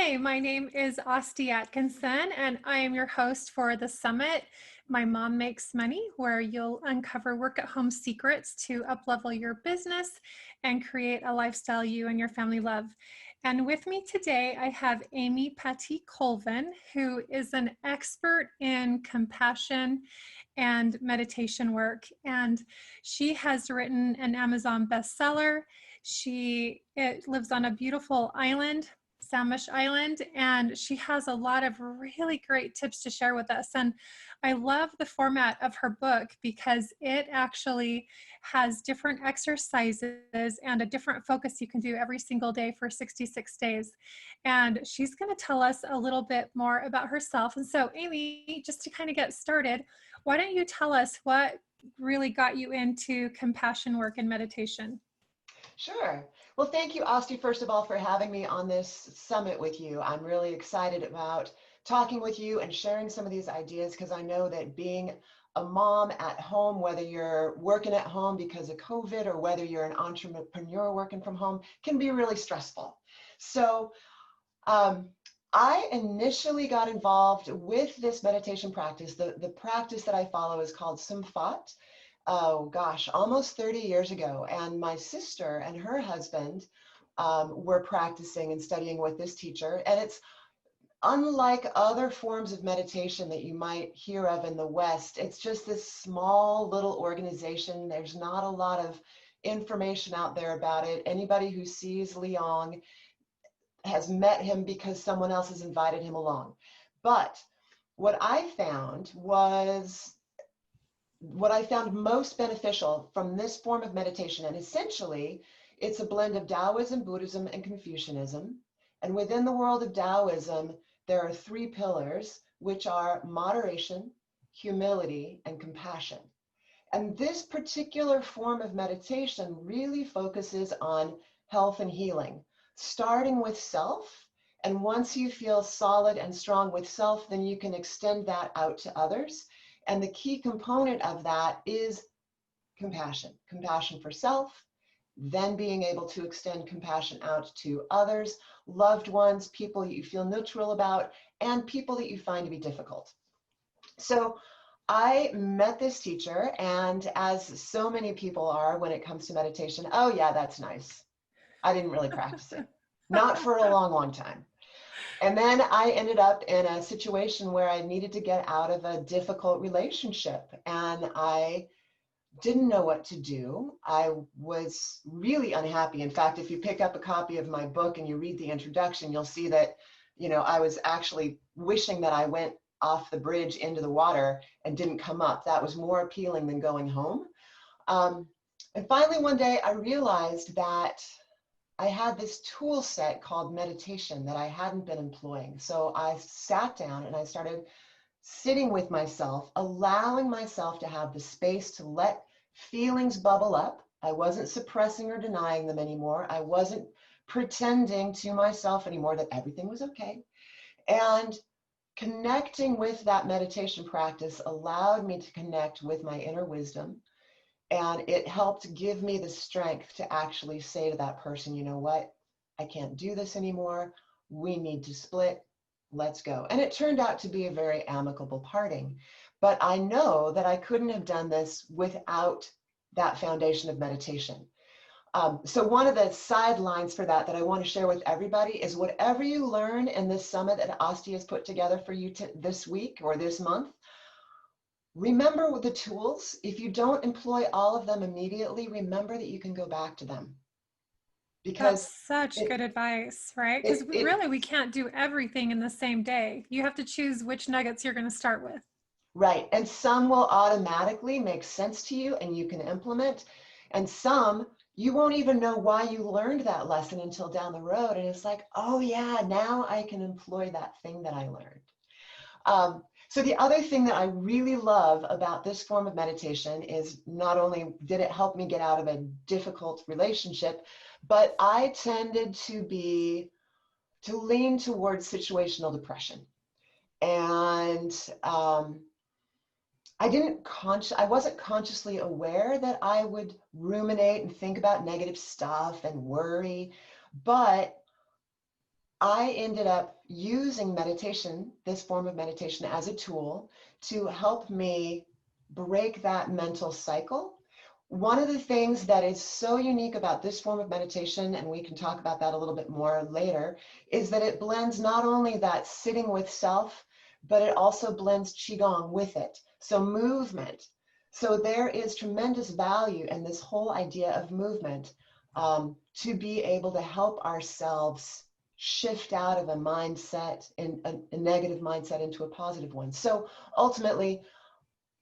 Hi, my name is Asti Atkinson, and I am your host for the summit, My Mom Makes Money, where you'll uncover work at home secrets to uplevel your business and create a lifestyle you and your family love. And with me today, I have Amy Pattee Colvin, who is an expert in compassion and meditation work. And she has written an Amazon bestseller. She lives on a beautiful island, Samish Island, and she has a lot of really great tips to share with us. And I love the format of her book because it actually has different exercises and a different focus you can do every single day for 66 days. And she's going to tell us a little bit more about herself. And so, Amy, just to kind of get started, why don't you tell us what really got you into compassion work and meditation? Sure. Well, thank you, Asti, first of all, for having me on this summit with you. I'm really excited about talking with you and sharing some of these ideas because I know that being a mom at home, whether you're working at home because of COVID or whether you're an entrepreneur working from home, can be really stressful. So um, I initially got involved with this meditation practice. The practice that I follow is called Sumfat. Oh gosh, almost 30 years ago. And my sister and her husband were practicing and studying with this teacher. And it's unlike other forms of meditation that you might hear of in the West. It's just this small little organization. There's not a lot of information out there about it. Anybody who sees Leong has met him because someone else has invited him along. But what I found was what I found most beneficial from this form of meditation, and essentially it's a blend of Taoism, Buddhism, and Confucianism. And within the world of Taoism, there are three pillars, which are moderation, humility, and compassion. And this particular form of meditation really focuses on health and healing, starting with self. And once you feel solid and strong with self, then you can extend that out to others. And the key component of that is compassion, compassion for self, then being able to extend compassion out to others, loved ones, people that you feel neutral about, and people that you find to be difficult. So I met this teacher, and as so many people are when it comes to meditation, oh yeah, that's nice. I didn't really practice it. Not for a long, long time. And then I ended up in a situation where I needed to get out of a difficult relationship, and I didn't know what to do. I was really unhappy. In fact, if you pick up a copy of my book and you read the introduction, you'll see that, I was actually wishing that I went off the bridge into the water and didn't come up. That was more appealing than going home. And finally, one day I realized that I had this tool set called meditation that I hadn't been employing. So I sat down and I started sitting with myself, allowing myself to have the space to let feelings bubble up. I wasn't suppressing or denying them anymore. I wasn't pretending to myself anymore that everything was okay. And connecting with that meditation practice allowed me to connect with my inner wisdom. And it helped give me the strength to actually say to that person, you know what? I can't do this anymore. We need to split. Let's go. And it turned out to be a very amicable parting. But I know that I couldn't have done this without that foundation of meditation. So one of the sidelines for that I want to share with everybody is whatever you learn in this summit that Asti has put together for you this week or this month, remember with the tools. If you don't employ all of them immediately, remember that you can go back to them. That's Because such it, good advice, right? Because it really, we can't do everything in the same day. You have to choose which nuggets you're going to start with. right. And some will automatically make sense to you and you can implement. And some you won't even know why you learned that lesson until down the road. And it's like, oh yeah, now I can employ that thing that I learned. So the other thing that I really love about this form of meditation is not only did it help me get out of a difficult relationship, but I tended to lean towards situational depression. And I wasn't consciously aware that I would ruminate and think about negative stuff and worry, but I ended up using meditation, this form of meditation, as a tool to help me break that mental cycle. One of the things that is so unique about this form of meditation, and we can talk about that a little bit more later, is that it blends not only that sitting with self, but it also blends Qigong with it. So movement. So there is tremendous value in this whole idea of movement, to be able to help ourselves shift out of a mindset, in a negative mindset, into a positive one. So ultimately,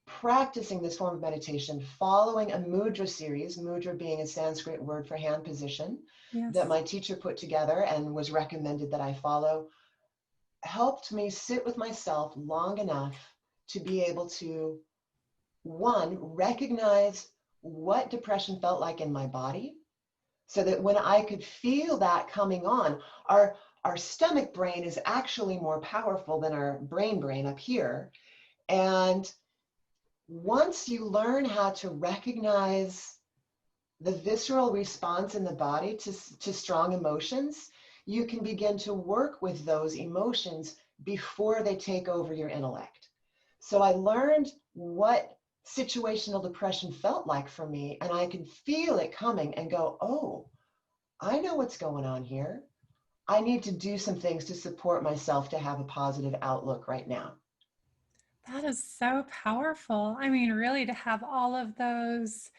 practicing this form of meditation, following a mudra series, mudra being a Sanskrit word for hand position, that Yes. my teacher put together and was recommended that I follow, helped me sit with myself long enough to be able to, one, recognize what depression felt like in my body, so that when I could feel that coming on, our stomach brain is actually more powerful than our brain up here. And once you learn how to recognize the visceral response in the body to strong emotions, you can begin to work with those emotions before they take over your intellect. So I learned what situational depression felt like for me, and I could feel it coming and go, oh, I know what's going on here. I need to do some things to support myself to have a positive outlook right now. That is so powerful. I mean, really, to have all of those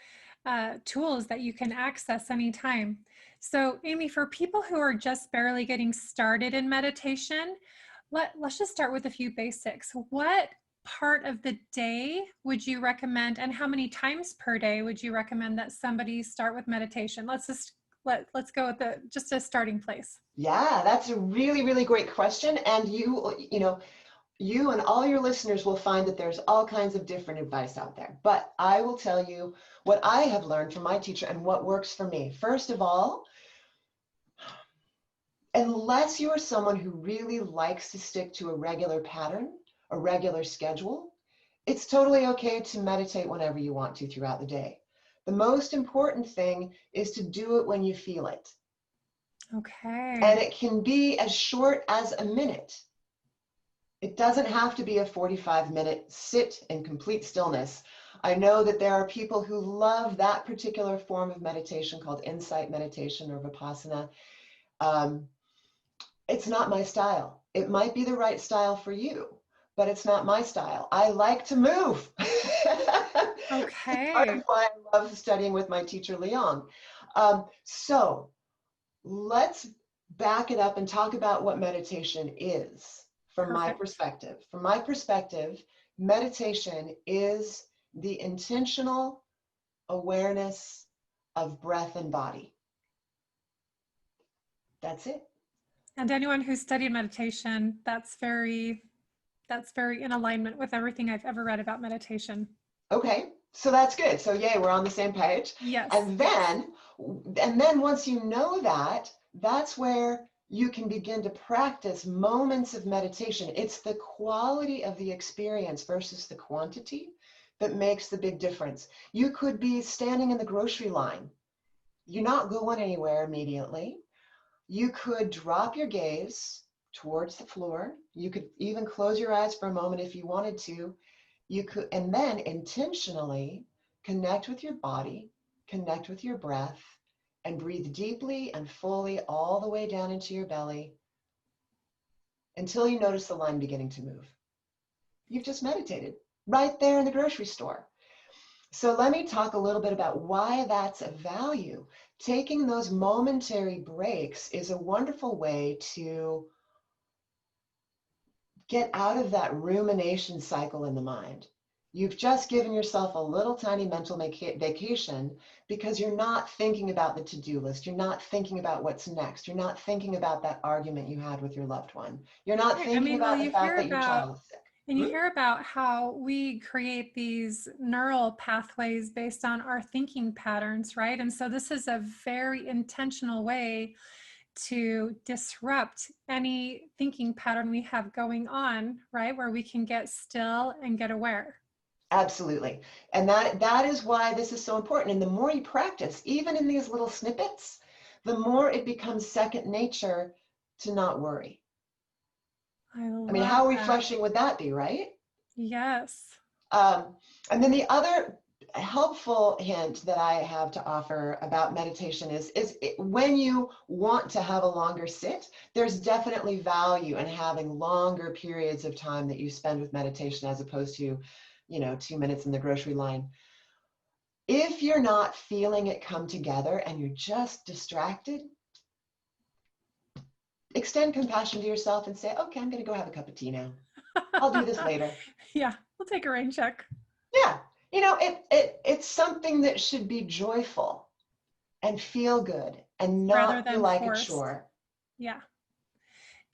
tools that you can access anytime. So, Amy, for people who are just barely getting started in meditation, let's just start with a few basics. What part of the day would you recommend, and how many times per day would you recommend that somebody start with meditation? Let's go with just a starting place. Yeah, that's a really, really great question. And you and all your listeners will find that there's all kinds of different advice out there. But I will tell you what I have learned from my teacher and what works for me. First of all, unless you are someone who really likes to stick to a regular pattern, a regular schedule, it's totally okay to meditate whenever you want to throughout the day. The most important thing is to do it when you feel it. Okay. And it can be as short as a minute. It doesn't have to be a 45-minute sit in complete stillness. I know that there are people who love that particular form of meditation called insight meditation or Vipassana. Um, it's not my style. It might be the right style for you, but it's not my style. I like to move. Part of Okay. why I love studying with my teacher, Leon. So let's back it up and talk about what meditation is from my Perfect. perspective. From my perspective, meditation is the intentional awareness of breath and body. That's it. And anyone who's studied meditation, that's very in alignment with everything I've ever read about meditation. Okay, so that's good. So yay, we're on the same page. Yes, And yes. then, and then once you know that, that's where you can begin to practice moments of meditation. It's the quality of the experience versus the quantity that makes the big difference. You could be standing in the grocery line. You're not going anywhere immediately. You could drop your gaze towards the floor. You could even close your eyes for a moment if you wanted to. You could, and then intentionally connect with your body, connect with your breath, and breathe deeply and fully all the way down into your belly until you notice the line beginning to move. You've just meditated right there in the grocery store. So let me talk a little bit about why that's of value. Taking those momentary breaks is a wonderful way to get out of that rumination cycle in the mind. You've just given yourself a little tiny mental vacation because you're not thinking about the to-do list. You're not thinking about what's next. You're not thinking about that argument you had with your loved one. You're not Right. I thinking mean, well, about the fact that your child is sick. you hear about how we create these neural pathways based on our thinking patterns, right? And so this is a very intentional way to disrupt any thinking pattern we have going on, right? Where we can get still and get aware. Absolutely. And that is why this is so important. And the more you practice, even in these little snippets, the more it becomes second nature to not worry. I I mean, love how that. refreshing would that be, right? Yes. Um, and then the other helpful hint that I have to offer about meditation when you want to have a longer sit, there's definitely value in having longer periods of time that you spend with meditation as opposed to, 2 minutes in the grocery line. If you're not feeling it come together and you're just distracted, extend compassion to yourself and say, okay, I'm going to go have a cup of tea now. I'll do this later. Yeah, we'll take a rain check. Yeah. It's something that should be joyful and feel good and Rather not feel than like a forced. chore. Yeah.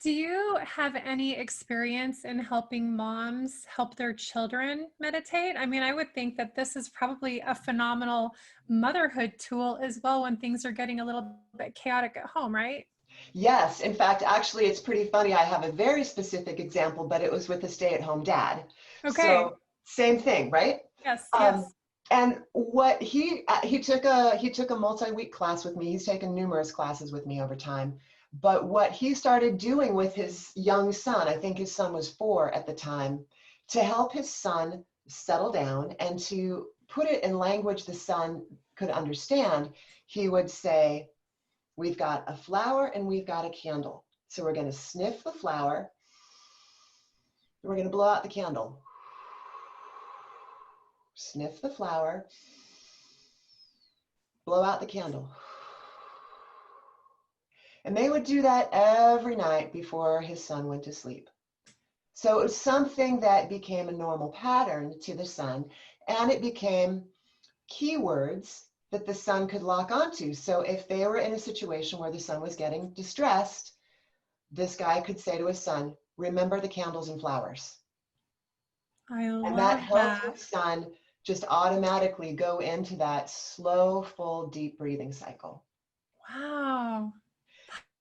Do you have any experience in helping moms help their children meditate? I mean, I would think that this is probably a phenomenal motherhood tool as well when things are getting a little bit chaotic at home, right? Yes, in fact, actually, it's pretty funny. I have a very specific example, but it was with a stay-at-home dad. Okay. So same thing, right? Yes, Um, yes. and what he took a multi-week class with me. He's taken numerous classes with me over time. But what he started doing with his young son, I think his son was 4 at the time, to help his son settle down and to put it in language the son could understand, he would say, we've got a flower and we've got a candle. So we're going to sniff the flower. We're going to blow out the candle. Sniff the flower, blow out the candle. And they would do that every night before his son went to sleep. So it was something that became a normal pattern to the son, and it became keywords that the son could lock onto. So if they were in a situation where the son was getting distressed, this guy could say to his son, remember the candles and flowers. I And that love helped that. his son just automatically go into that slow, full, deep breathing cycle. Wow.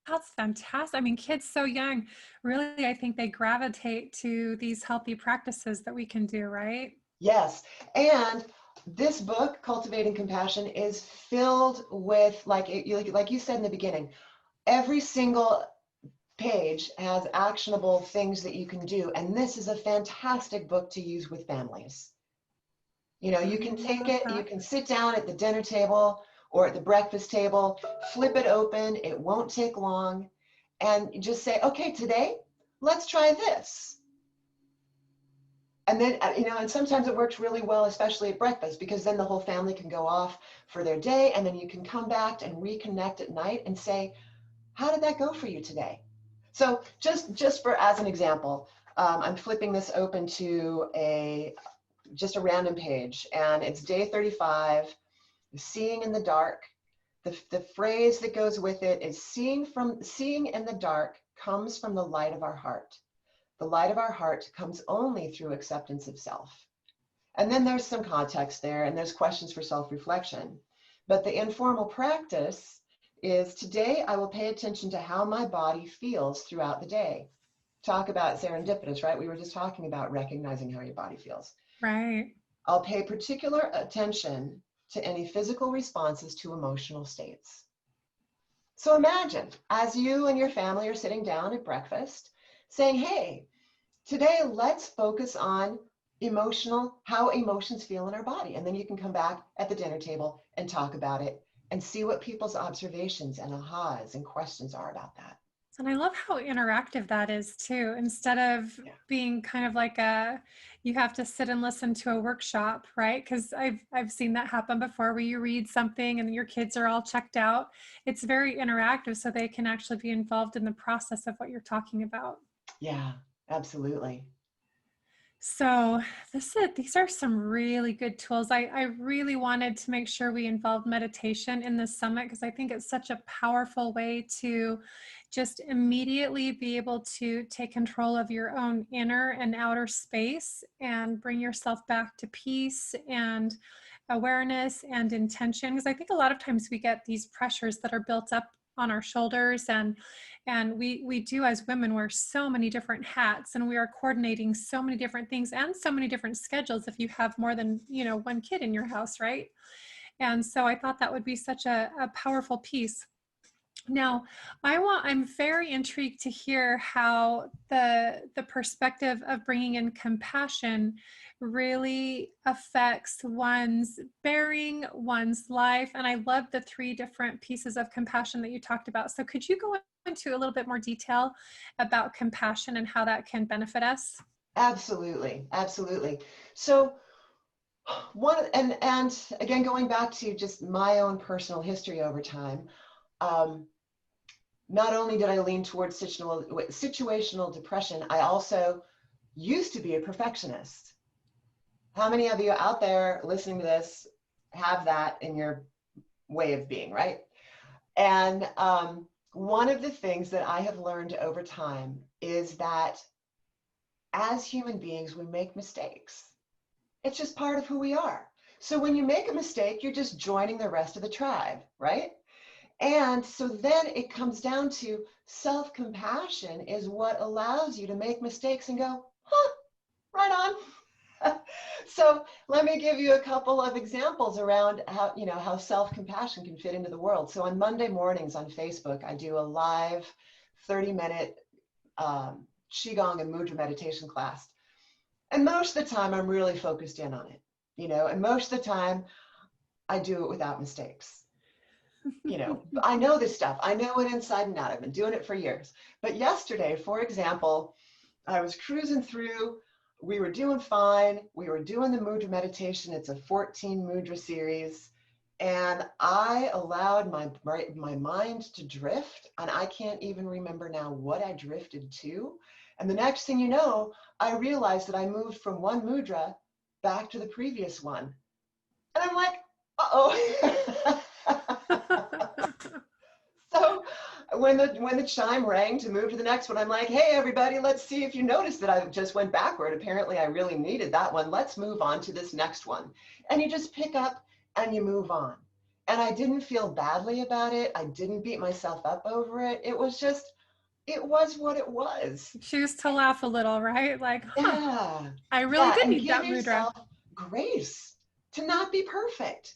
That's fantastic. I mean, kids so young, really, I think they gravitate to these healthy practices that we can do, right? Yes. And this book, Cultivating Compassion, is filled with, like you said in the beginning, every single page has actionable things that you can do. And this is a fantastic book to use with families. I You can take love it, you that. can sit down at the dinner table or at the breakfast table, flip it open, it won't take long, and just say, okay, today, let's try this. And then, and sometimes it works really well, especially at breakfast, because then the whole family can go off for their day, and then you can come back and reconnect at night and say, how did that go for you today? So just for as an example, I'm flipping this open to just a random page, and it's day 35, seeing in the dark. The phrase that goes with it is seeing in the dark comes from the light of our heart. The light of our heart comes only through acceptance of self. And then there's some context there, and there's questions for self-reflection. But the informal practice is, today I will pay attention to how my body feels throughout the day. Talk about serendipitous, right? We were just talking about recognizing how your body feels. Right. I'll pay particular attention to any physical responses to emotional states. So imagine, as you and your family are sitting down at breakfast, saying, hey, today let's focus on how emotions feel in our body. And then you can come back at the dinner table and talk about it and see what people's observations and ahas and questions are about that. And I love how interactive that is too. Instead of Yeah. being kind of like you have to sit and listen to a workshop, right? Because I've seen that happen before, where you read something and your kids are all checked out. It's very interactive, so they can actually be involved in the process of what you're talking about. Yeah, absolutely. So these are some really good tools. I really wanted to make sure we involved meditation in this summit because I think it's such a powerful way to just immediately be able to take control of your own inner and outer space and bring yourself back to peace and awareness and intention. Because I think a lot of times we get these pressures that are built up on our shoulders, and we do as women wear so many different hats, and we are coordinating so many different things and so many different schedules if you have more than one kid in your house, right? And so I thought that would be such a powerful piece. Now, I'm very intrigued to hear how the perspective of bringing in compassion really affects one's bearing, one's life. And I love the three different pieces of compassion that you talked about. So could you go into a little bit more detail about compassion and how that can benefit us? Absolutely, absolutely. So and again, going back to just my own personal history over time, um, not only did I lean towards situational depression, I also used to be a perfectionist. How many of you out there listening to this have that in your way of being, right? And one of the things that I have learned over time is that as human beings, we make mistakes. It's just part of who we are. So when you make a mistake, you're just joining the rest of the tribe, right? And so then it comes down to self-compassion is what allows you to make mistakes and go, huh, right on. So let me give you a couple of examples around how self-compassion can fit into the world. So on Monday mornings on Facebook, I do a live 30-minute Qigong and Mudra meditation class. And most of the time I'm really focused in on it, and most of the time I do it without mistakes. I know this stuff. I know it inside and out. I've been doing it for years. But yesterday, for example, I was cruising through. We were doing fine. We were doing the mudra meditation. It's a 14 mudra series. And I allowed my mind to drift. And I can't even remember now what I drifted to. And the next thing you know, I realized that I moved from one mudra back to the previous one. And I'm like, uh-oh. So when the chime rang to move to the next one, I'm like, hey, everybody, let's see if you noticed that I just went backward. Apparently, I really needed that one. Let's move on to this next one. And you just pick up and you move on. And I didn't feel badly about it. I didn't beat myself up over it. It was what it was. Choose to laugh a little, right? Like, huh, Yeah. I really Yeah. did And need give that mudra. yourself grace to not be perfect.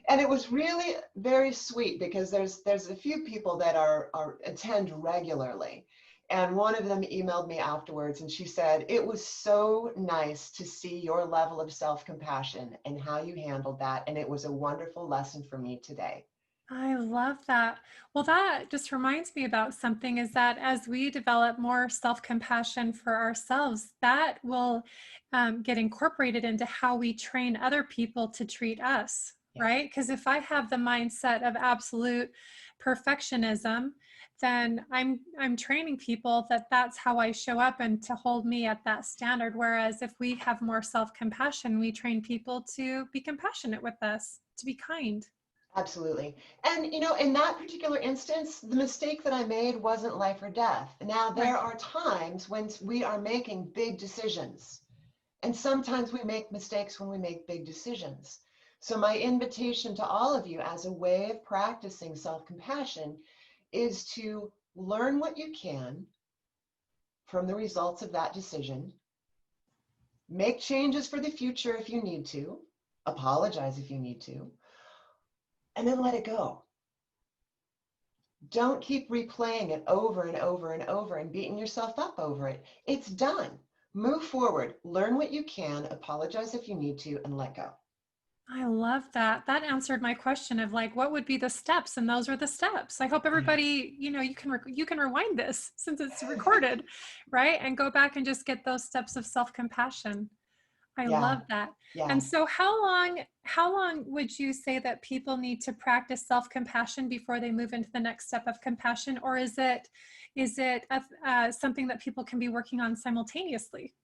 And it was really very sweet because there's a few people that are attend regularly. And one of them emailed me afterwards and she said, it was so nice to see your level of self-compassion and how you handled that. And it was a wonderful lesson for me today. I love that. Well, that just reminds me about something is that as we develop more self compassion for ourselves, that will get incorporated into how we train other people to treat us, Yeah, right? Because if I have the mindset of absolute perfectionism, then I'm training people that that's how I show up and to hold me at that standard. Whereas if we have more self compassion, we train people to be compassionate with us, to be kind. absolutely. And in that particular instance, the mistake that I made wasn't life or death. Now, there Right. are times when we are making big decisions. And sometimes we make mistakes when we make big decisions. So my invitation to all of you as a way of practicing self-compassion is to learn what you can from the results of that decision, make changes for the future if you need to, apologize if you need to, and then let it go. Don't keep replaying it over and over and over and beating yourself up over it. It's done. Move forward, learn what you can, apologize if you need to, and let go. I love that. That answered my question of like, what would be the steps? And those are the steps. I hope everybody, you can rewind this since it's recorded, right? And go back and just get those steps of self-compassion. I Yeah, love that. And yeah. so how long would you say that people need to practice self-compassion before they move into the next step of compassion? Or is it something that people can be working on simultaneously?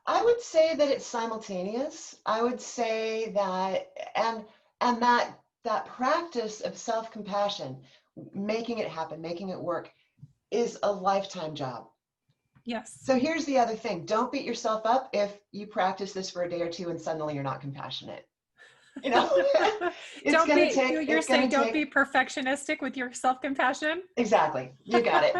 I would say that it's simultaneous. I would say that, and that practice of self-compassion, making it happen, making it work, is a lifetime job. Yes. So here's the other thing. Don't beat yourself up if you practice this for a day or two and suddenly you're not compassionate. You know, Don't be, you're it's going saying to don't take. be perfectionistic with your self-compassion. Exactly. You got it.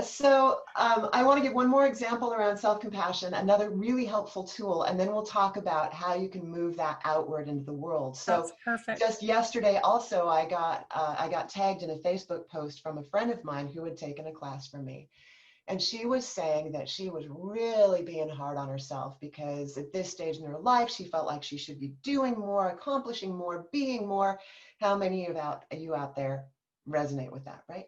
So I want to give one more example around self-compassion, another really helpful tool, and then we'll talk about how you can move that outward into the world. So That's perfect. just yesterday, also, I got tagged in a Facebook post from a friend of mine who had taken a class from me. And she was saying that she was really being hard on herself because at this stage in her life, she felt like she should be doing more, accomplishing more, being more. How many of you out there resonate with that, right?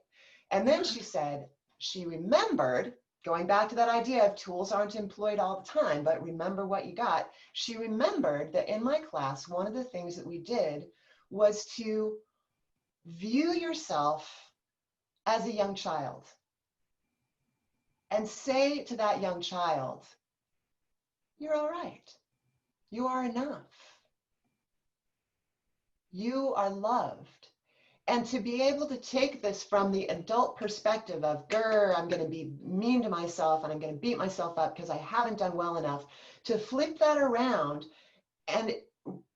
And then Yeah. she said she remembered, going back to that idea of tools aren't employed all the time, but remember what you got. She remembered that in my class, one of the things that we did was to view yourself as a young child and say to that young child, you're all right. You are enough. You are loved. And to be able to take this from the adult perspective of, grr, I'm going to be mean to myself and I'm going to beat myself up because I haven't done well enough, to flip that around and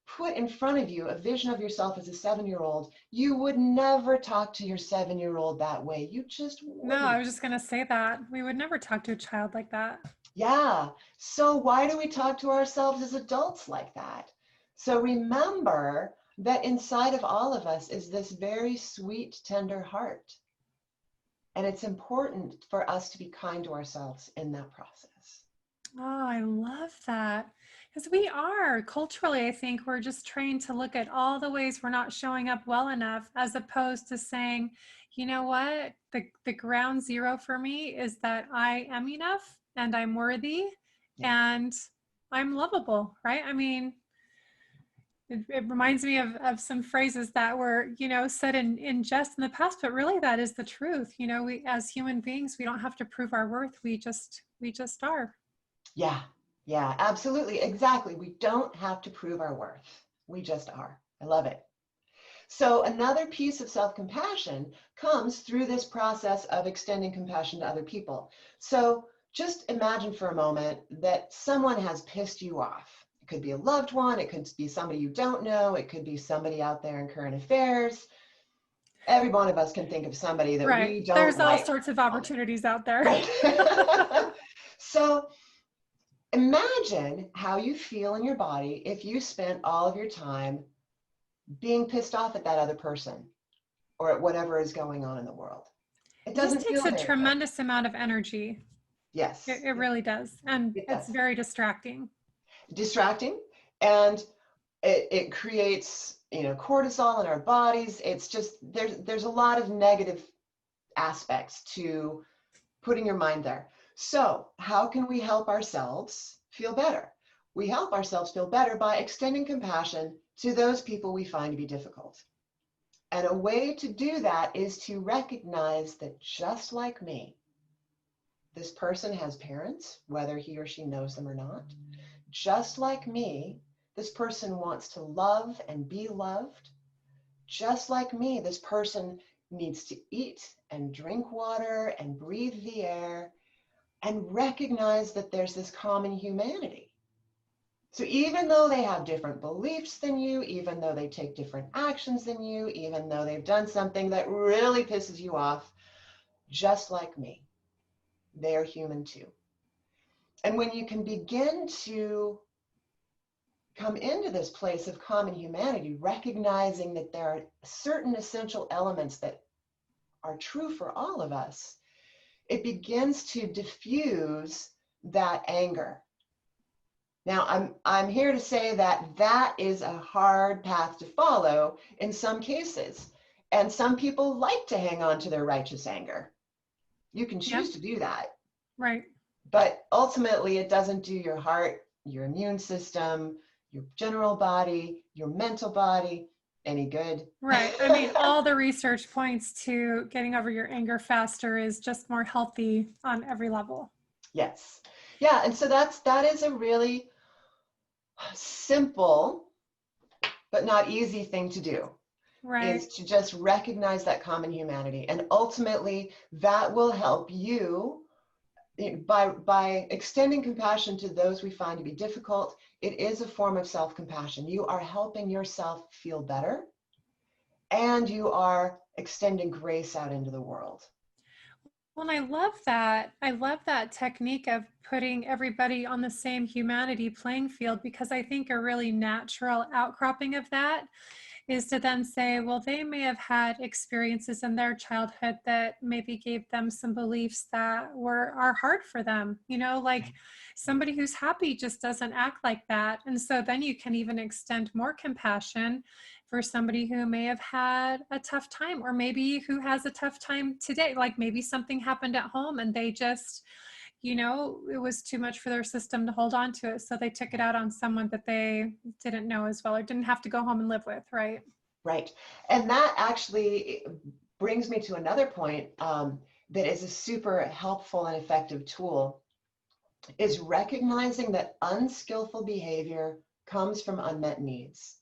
put in front of you a vision of yourself as a 7-year-old, you would never talk to your 7-year-old that way. You just No, I wouldn't. was just going to say that. We would never talk to a child like that. Yeah. So why do we talk to ourselves as adults like that? So remember that inside of all of us is this very sweet, tender heart. And it's important for us to be kind to ourselves in that process. Oh, I love that. Because we are culturally, I think we're just trained to look at all the ways we're not showing up well enough, as opposed to saying, you know what, the ground zero for me is that I am enough and I'm worthy Yeah. and I'm lovable, right? I mean, it reminds me of some phrases that were, said in jest in the past, but really that is the truth. We, as human beings, we don't have to prove our worth. We just are. Yeah. Yeah, absolutely. Exactly. We don't have to prove our worth. We just are. I love it. So another piece of self-compassion comes through this process of extending compassion to other people. So just imagine for a moment that someone has pissed you off. It could be a loved one, it could be somebody you don't know, it could be somebody out there in current affairs. Every one of us can think of somebody that Right. we don't There's all like sorts of on there. opportunities out there. Right. So imagine how you feel in your body if you spent all of your time being pissed off at that other person or at whatever is going on in the world. It It just doesn't takes feel a very good. tremendous amount of energy. It, Yes, it really does. And it it's does. very distracting. Distracting, and it creates, cortisol in our bodies. It's just there's a lot of negative aspects to putting your mind there. So how can we help ourselves feel better? We help ourselves feel better by extending compassion to those people we find to be difficult. And a way to do that is to recognize that just like me, this person has parents, whether he or she knows them or not. Just like me, this person wants to love and be loved. Just like me, this person needs to eat and drink water and breathe the air, and recognize that there's this common humanity. So even though they have different beliefs than you, even though they take different actions than you, even though they've done something that really pisses you off, just like me, they're human too. And when you can begin to come into this place of common humanity, recognizing that there are certain essential elements that are true for all of us, it begins to diffuse that anger. Now, I'm here to say that that is a hard path to follow in some cases. And some people like to hang on to their righteous anger. You can Yep. choose to do that. Right. But ultimately, it doesn't do your heart, your immune system, your general body, your mental body any good. Right. I mean, all the research points to getting over your anger faster is just more healthy on every level. Yes. Yeah. And so that is a really simple but not easy thing to do, Right. is to just recognize that common humanity. And ultimately, that will help you by extending compassion to those we find to be difficult, it is a form of self-compassion. You are helping yourself feel better, and you are extending grace out into the world. Well, and I love that. I love that technique of putting everybody on the same humanity playing field, because I think a really natural outcropping of that is to then say, well, they may have had experiences in their childhood that maybe gave them some beliefs that are hard for them. Like somebody who's happy just doesn't act like that. And so then you can even extend more compassion for somebody who may have had a tough time, or maybe who has a tough time today. Like maybe something happened at home and they just, it was too much for their system to hold on to it. So they took it out on someone that they didn't know as well, or didn't have to go home and live with, right? Right. And that actually brings me to another point, that is a super helpful and effective tool, is recognizing that unskillful behavior comes from unmet needs.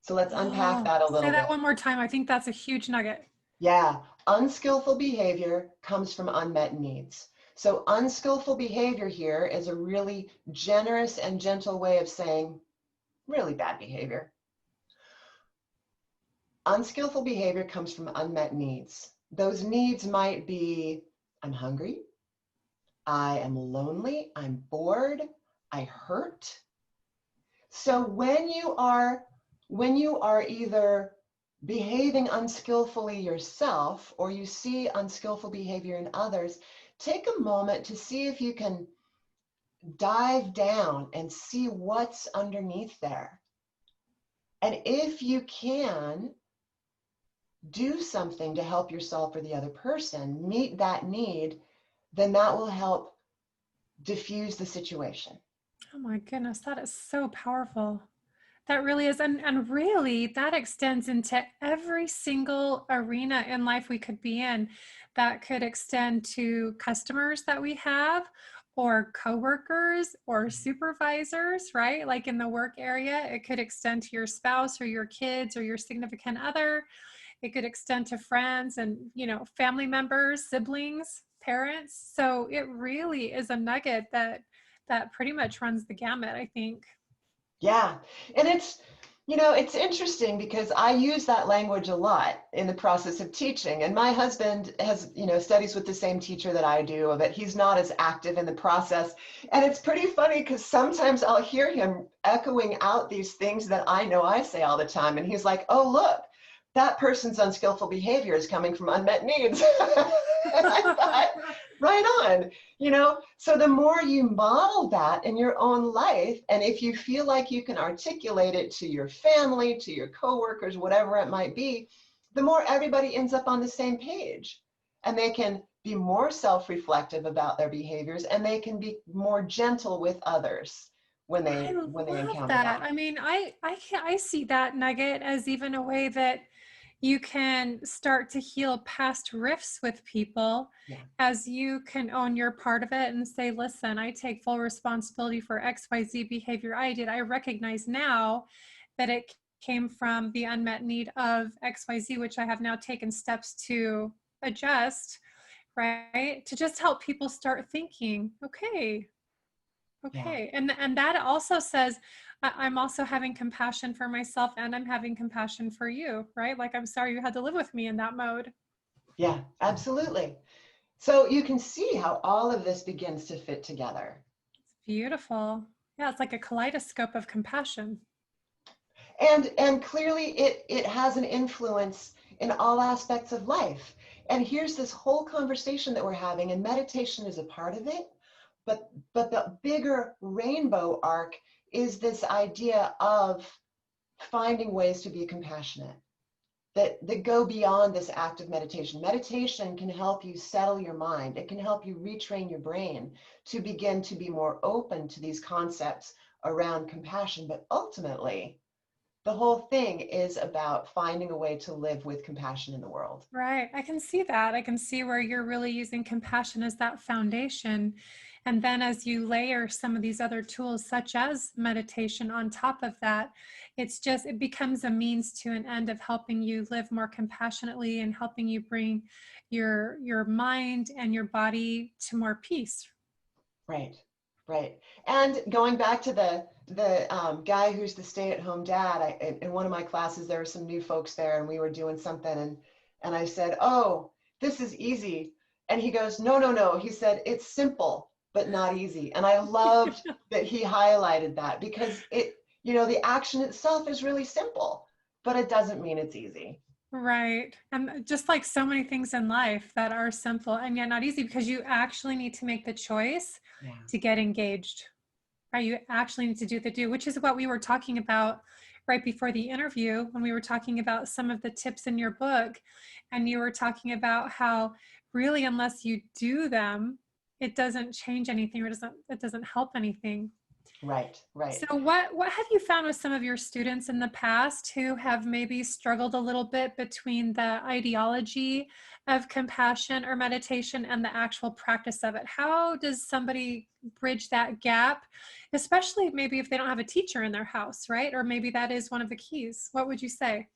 So let's unpack Oh, that a say little that bit. one more time. I think that's a huge nugget. Yeah, unskillful behavior comes from unmet needs. So unskillful behavior here is a really generous and gentle way of saying really bad behavior. Unskillful behavior comes from unmet needs. Those needs might be, I'm hungry, I am lonely, I'm bored, I hurt. So when you are either behaving unskillfully yourself, or you see unskillful behavior in others, take a moment to see if you can dive down and see what's underneath there. And if you can do something to help yourself or the other person meet that need, then that will help diffuse the situation. Oh my goodness, that is so powerful. That really is. And really, that extends into every single arena in life we could be in. That could extend to customers that we have, or coworkers, or supervisors, right? Like in the work area, it could extend to your spouse or your kids or your significant other. It could extend to friends and, family members, siblings, parents. So it really is a nugget that pretty much runs the gamut, I think. Yeah. And it's interesting because I use that language a lot in the process of teaching. And my husband has, studies with the same teacher that I do, but he's not as active in the process. And it's pretty funny because sometimes I'll hear him echoing out these things that I know I say all the time. And he's like, oh, look, that person's unskillful behavior is coming from unmet needs. And I thought, right on. So the more you model that in your own life, and if you feel like you can articulate it to your family, to your coworkers, whatever it might be, the more everybody ends up on the same page, and they can be more self-reflective about their behaviors, and they can be more gentle with others when I they love encounter that. that. I mean, I see that nugget as even a way that you can start to heal past rifts with people, Yeah. as you can own your part of it and say, listen, I take full responsibility for XYZ behavior I did. I recognize now that it came from the unmet need of XYZ, which I have now taken steps to adjust, right? To just help people start thinking, okay, Yeah. okay. And that also says, I'm also having compassion for myself, and I'm having compassion for you, right? Like, I'm sorry you had to live with me in that mode. Yeah, absolutely. So you can see how all of this begins to fit together. Beautiful. Yeah, it's like a kaleidoscope of compassion. And clearly it has an influence in all aspects of life. And here's this whole conversation that we're having, and meditation is a part of it, but the bigger rainbow arc is this idea of finding ways to be compassionate that go beyond this act of meditation. Meditation can help you settle your mind. It can help you retrain your brain to begin to be more open to these concepts around compassion. But ultimately, the whole thing is about finding a way to live with compassion in the world. Right. I can see that. I can see where you're really using compassion as that foundation. And then as you layer some of these other tools, such as meditation, on top of that, it becomes a means to an end of helping you live more compassionately and helping you bring your mind and your body to more peace. Right, right. And going back to the guy who's the stay-at-home dad, in one of my classes, there were some new folks there, and we were doing something, and I said, "Oh, this is easy," and he goes, "No, no, no." He said, "It's simple, but not easy." And I loved that he highlighted that because the action itself is really simple, but it doesn't mean it's easy. Right. And just like so many things in life that are simple and yet not easy, because you actually need to make the choice Yeah. to get engaged. Right? You actually need to do the do, which is what we were talking about right before the interview when we were talking about some of the tips in your book. And you were talking about how really, unless you do them, it doesn't change anything, or it doesn't help anything. Right, right. So what have you found with some of your students in the past who have maybe struggled a little bit between the ideology of compassion or meditation and the actual practice of it? How does somebody bridge that gap, especially maybe if they don't have a teacher in their house, right? Or maybe that is one of the keys. What would you say?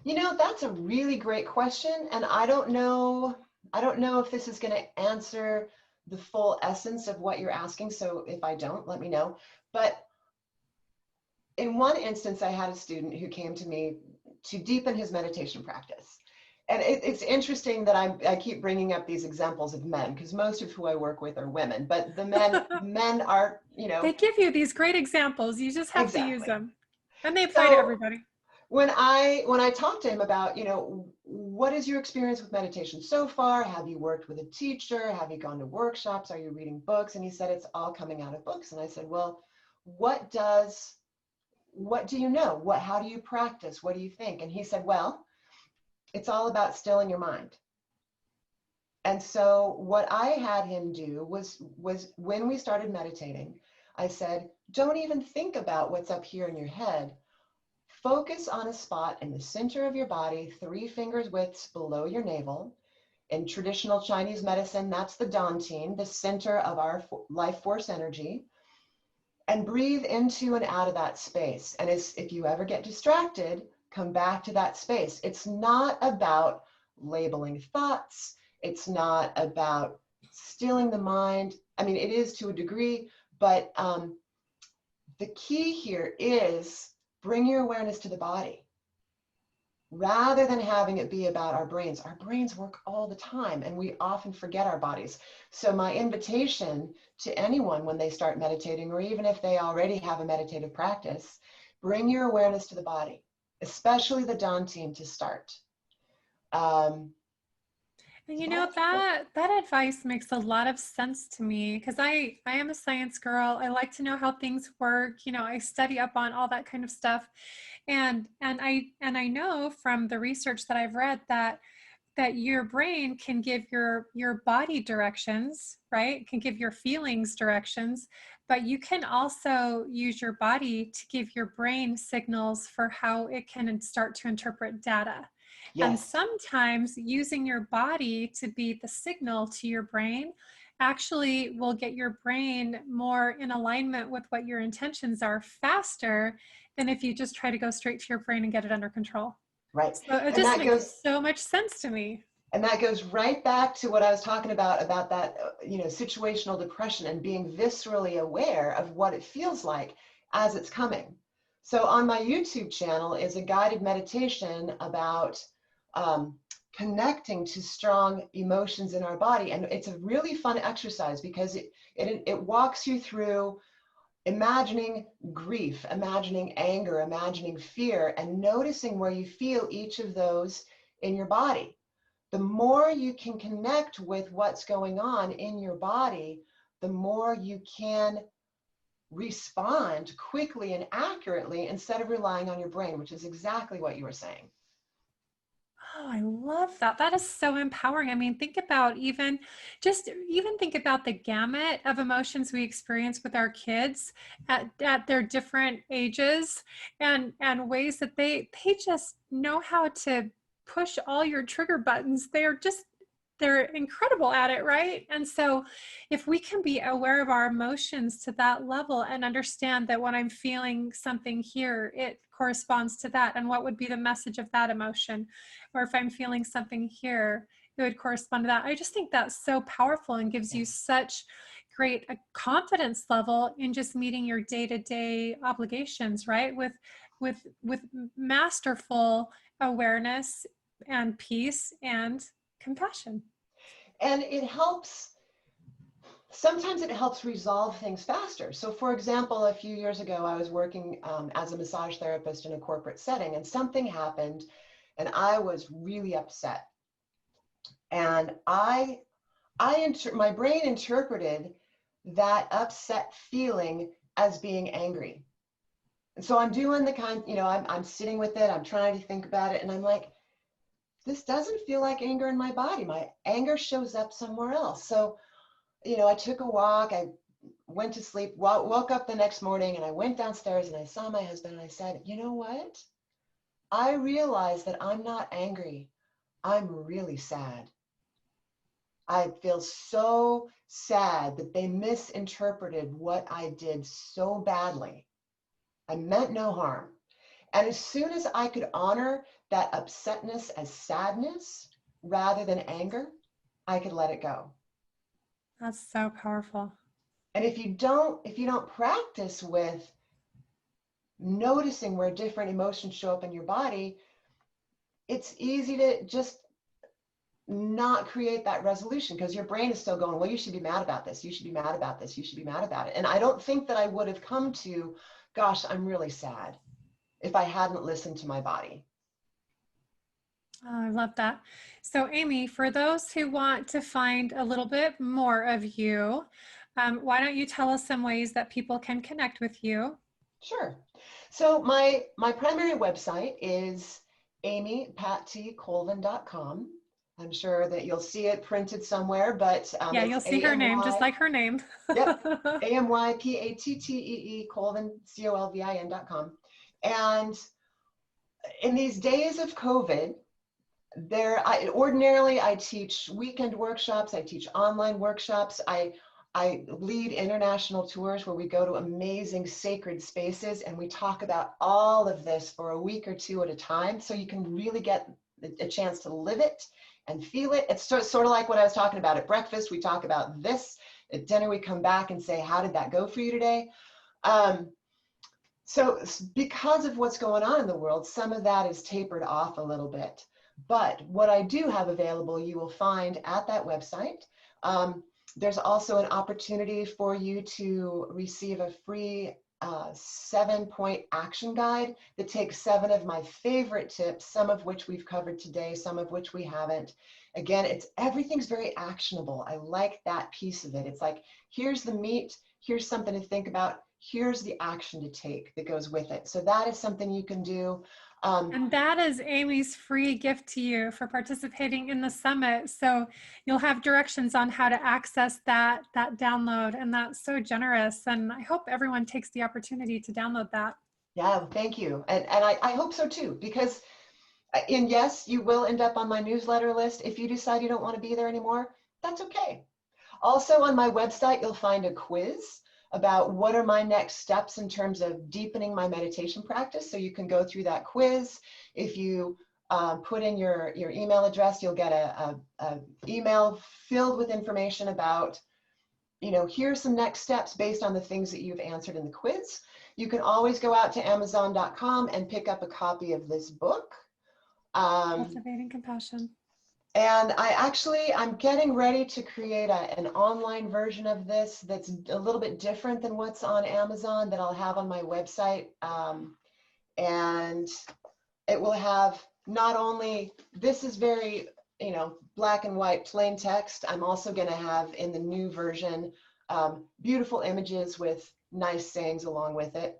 That's a really great question, and I don't know if this is going to answer the full essence of what you're asking, so if I don't, let me know. But in one instance, I had a student who came to me to deepen his meditation practice. And it's interesting that I keep bringing up these examples of men because most of who I work with are women, but the men are, They give you these great examples. You just have to use exactly. them. And they apply to So everybody. when I talked to him about, what is your experience with meditation so far? Have you worked with a teacher? Have you gone to workshops? Are you reading books? And he said it's all coming out of books. And I said, well, what do you know? How do you practice? What do you think? And he said, well, it's all about stilling your mind. And so what I had him do was when we started meditating, I said, don't even think about what's up here in your head. Focus on a spot in the center of your body, 3 fingers widths below your navel. In traditional Chinese medicine, that's the dantian, the center of our life force energy. And breathe into and out of that space. And if you ever get distracted, come back to that space. It's not about labeling thoughts. It's not about stilling the mind. I mean, it is to a degree, but the key here is bring your awareness to the body rather than having it be about our brains. Our brains work all the time and we often forget our bodies. So my invitation to anyone when they start meditating, or even if they already have a meditative practice, bring your awareness to the body, especially the dantian to start. Um, And so that's that advice makes a lot of sense to me because I am a science girl. I like to know how things work. I study up on all that kind of stuff. And I know from the research that I've read that your brain can give your body directions, right? Can give your feelings directions, but you can also use your body to give your brain signals for how it can start to interpret data. And yes, sometimes using your body to be the signal to your brain actually will get your brain more in alignment with what your intentions are faster than if you just try to go straight to your brain and get it under control. right. So it And just that makes goes so much sense to me. And that goes right back to what I was talking about that, situational depression and being viscerally aware of what it feels like as it's coming. So on my YouTube channel is a guided meditation about connecting to strong emotions in our body. And it's a really fun exercise because it walks you through imagining grief, imagining anger, imagining fear, and noticing where you feel each of those in your body. The more you can connect with what's going on in your body, the more you can respond quickly and accurately instead of relying on your brain, which is exactly what you were saying. Oh, I love that. That is so empowering. I mean, think about the gamut of emotions we experience with our kids at their different ages and ways that they just know how to push all your trigger buttons. They're incredible at it, right? And so if we can be aware of our emotions to that level and understand that when I'm feeling something here, it corresponds to that, and what would be the message of that emotion, or if I'm feeling something here, it would correspond to that. I just think that's so powerful and gives Yeah. you such create a confidence level in just meeting your day-to-day obligations, right? With masterful awareness and peace and compassion. And sometimes it helps resolve things faster. So for example, a few years ago, I was working as a massage therapist in a corporate setting, and something happened and I was really upset. And my brain interpreted that upset feeling as being angry. And so I'm doing the kind, I'm sitting with it, I'm trying to think about it, and I'm like, this doesn't feel like anger in my body. My anger shows up somewhere else. So, I took a walk, I went to sleep, woke up the next morning, and I went downstairs and I saw my husband and I said, you know what? I realized that I'm not angry. I'm really sad. I feel so sad that they misinterpreted what I did so badly. I meant no harm. And as soon as I could honor that upsetness as sadness rather than anger, I could let it go. That's so powerful. And if you don't practice with noticing where different emotions show up in your body, it's easy to just not create that resolution because your brain is still going, well, you should be mad about this. You should be mad about this. You should be mad about it. And I don't think that I would have come to, gosh, I'm really sad if I hadn't listened to my body. Oh, I love that. So, Amy, for those who want to find a little bit more of you, why don't you tell us some ways that people can connect with you? Sure. So my primary website is amypatteecolvin.com. I'm sure that you'll see it printed somewhere, but Yeah, it's you'll see her name, just like her name. Yep, AMYPATTEE Colvin, COLVIN.com. And in these days of COVID, ordinarily I teach weekend workshops, I teach online workshops, I lead international tours where we go to amazing sacred spaces and we talk about all of this for a week or two at a time, so you can really get a chance to live it and feel it. It's sort of like what I was talking about at breakfast. We talk about this. At dinner, we come back and say, how did that go for you today? So because of what's going on in the world, some of that is tapered off a little bit. But what I do have available, you will find at that website. There's also an opportunity for you to receive a free 7-point action guide that takes 7 of my favorite tips, some of which we've covered today, some of which we haven't. Again, everything's very actionable. I like that piece of it. It's like, here's the meat, here's something to think about, here's the action to take that goes with it. So that is something you can do. And that is Amy's free gift to you for participating in the summit. So you'll have directions on how to access that download, and that's so generous. And I hope everyone takes the opportunity to download that. Yeah, thank you. And I hope so too, because yes, you will end up on my newsletter list. If you decide you don't want to be there anymore, that's okay. Also on my website, you'll find a quiz about what are my next steps in terms of deepening my meditation practice. So you can go through that quiz. If you put in your email address, you'll get a email filled with information about, here's some next steps based on the things that you've answered in the quiz. You can always go out to Amazon.com and pick up a copy of this book. Cultivating Compassion. And I'm getting ready to create an online version of this that's a little bit different than what's on Amazon that I'll have on my website. And it will have not only, this is very, black and white, plain text. I'm also going to have in the new version, beautiful images with nice sayings along with it.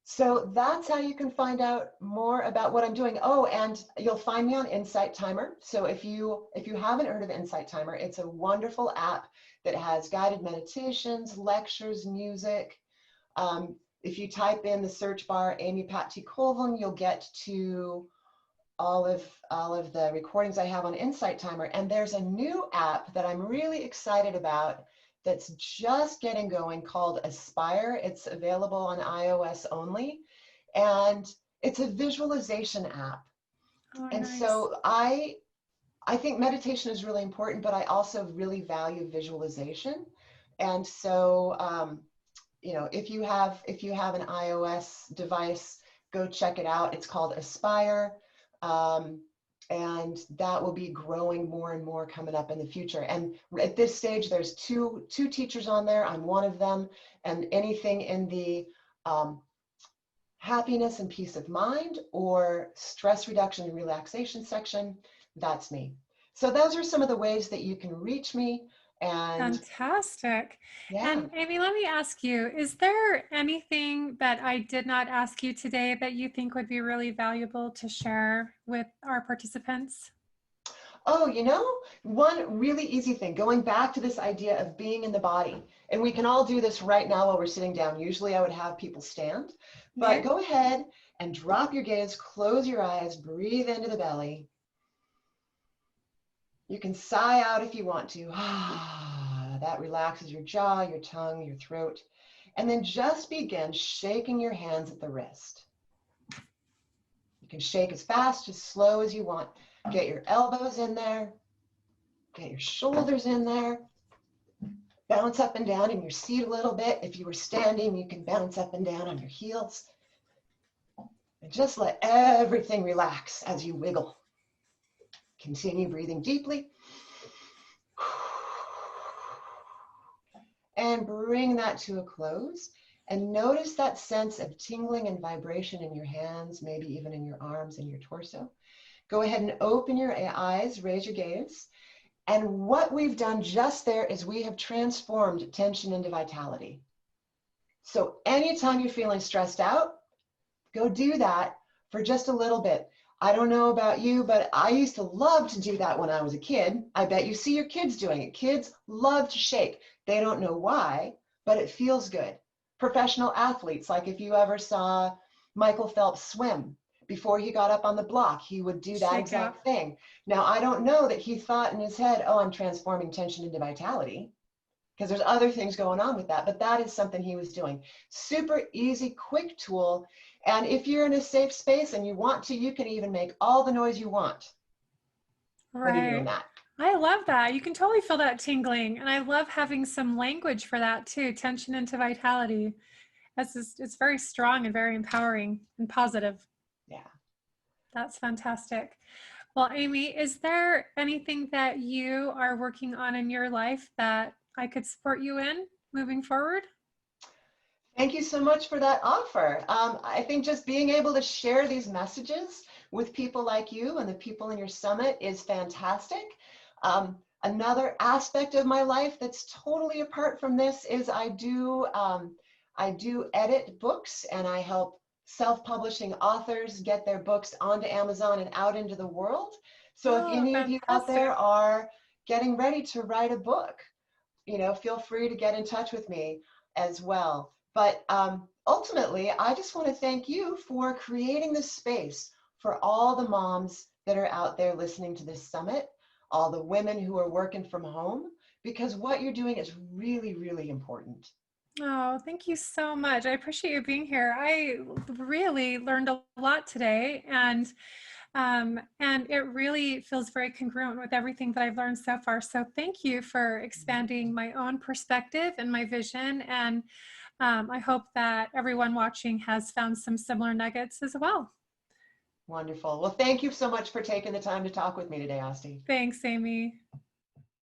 So that's how you can find out more about what I'm doing. Oh, and you'll find me on Insight Timer. So if you haven't heard of Insight Timer, it's a wonderful app that has guided meditations, lectures, music. If you type in the search bar Amy Pattee Colvin, you'll get to all of the recordings I have on Insight Timer. And there's a new app that I'm really excited about that's just getting going called Aspire. It's available on iOS only, and it's a visualization app. Oh, And nice. so I think meditation is really important, but I also really value visualization And so, if you have an iOS device, go check it out. It's called Aspire. Um, and that will be growing more and more coming up in the future. And at this stage, there's two teachers on there. I'm one of them. And anything in the happiness and peace of mind or stress reduction and relaxation section, that's me. So those are some of the ways that you can reach me. And Fantastic. yeah. And Amy, let me ask you, is there anything that I did not ask you today that you think would be really valuable to share with our participants? Oh, one really easy thing, going back to this idea of being in the body, and we can all do this right now while we're sitting down. Usually I would have people stand, but Okay. go ahead and drop your gaze, close your eyes, breathe into the belly. You can sigh out if you want to. That relaxes your jaw, your tongue, your throat. And then just begin shaking your hands at the wrist. You can shake as fast, as slow as you want. Get your elbows in there. Get your shoulders in there. Bounce up and down in your seat a little bit. If you were standing, you can bounce up and down on your heels. And just let everything relax as you wiggle. Continue breathing deeply. And bring that to a close. And notice that sense of tingling and vibration in your hands, maybe even in your arms and your torso. Go ahead and open your eyes, raise your gaze. And what we've done just there is we have transformed tension into vitality. So anytime you're feeling stressed out, go do that for just a little bit. I don't know about you, but I used to love to do that when I was a kid. I bet you see your kids doing it. Kids love to shake. They don't know why, but it feels good. Professional athletes, like if you ever saw Michael Phelps swim, before he got up on the block, he would do that Shake out. exact thing. Now, I don't know that he thought in his head, oh, I'm transforming tension into vitality, because there's other things going on with that, but that is something he was doing. Super easy, quick tool. And if you're in a safe space and you want to, you can even make all the noise you want when you're doing Right. that. I love that. You can totally feel that tingling. And I love having some language for that too. Tension into vitality. It's very strong and very empowering and positive. Yeah. That's fantastic. Well, Amy, is there anything that you are working on in your life that I could support you in moving forward? Thank you so much for that offer. I think just being able to share these messages with people like you and the people in your summit is fantastic. Another aspect of my life that's totally apart from this is I do edit books, and I help self-publishing authors get their books onto Amazon and out into the world. So if Oh, any of you out there fantastic. are getting ready to write a book, feel free to get in touch with me as well. But ultimately, I just want to thank you for creating this space for all the moms that are out there listening to this summit, all the women who are working from home, because what you're doing is really, really important. Oh, thank you so much. I appreciate you being here. I really learned a lot today, and it really feels very congruent with everything that I've learned so far. So thank you for expanding my own perspective and my vision. And I hope that everyone watching has found some similar nuggets as well. Wonderful. Well, thank you so much for taking the time to talk with me today, Asti. Thanks, Amy.